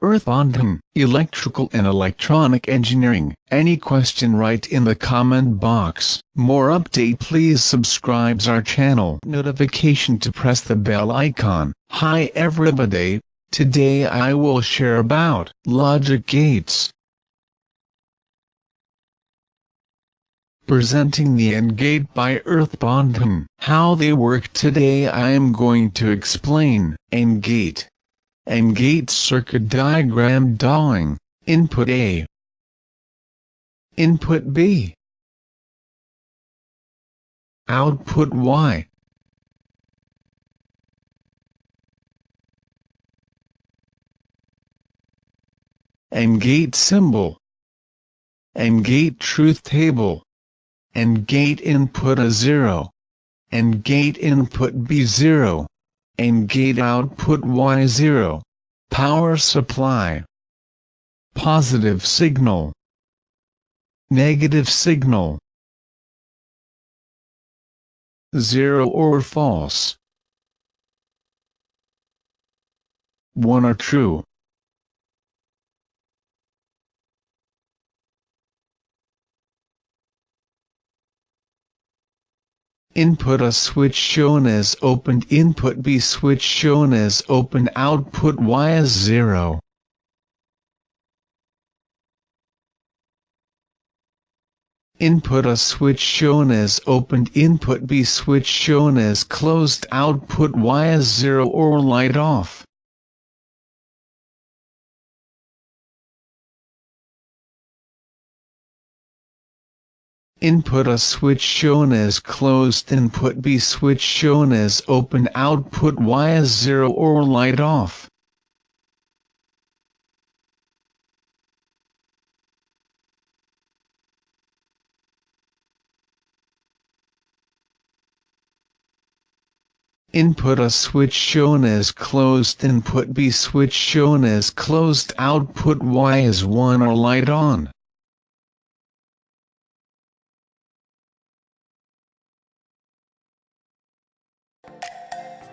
Earth bonding, electrical and electronic engineering. Any question write in the comment box. More update please subscribe our channel. Notification to press the bell icon. Hi everybody, today I will share about logic gates. Presenting the AND gate by Earth bonding. How they work today I am going to explain. AND gate. AND gate circuit diagram drawing. Input A. Input B. Output Y. AND gate symbol. AND gate truth table. AND gate input A 0. AND gate input B 0. AND gate output Y 0. Power supply. Positive signal. Negative signal. 0 or false. 1 or true. Input A switch shown as open. Input B switch shown as open. Output Y as 0. Input A switch shown as opened. Input B switch shown as closed. Output Y as 0 or light off. Input A switch shown as closed. Input B switch shown as open. Output Y as 0 or light off. Input A switch shown as closed. Input B switch shown as closed. Output Y as 1 or light on.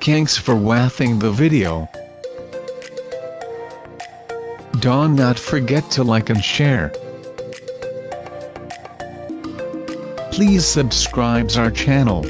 Thanks for watching the video. Don't not forget to like and share. Please subscribe our channel.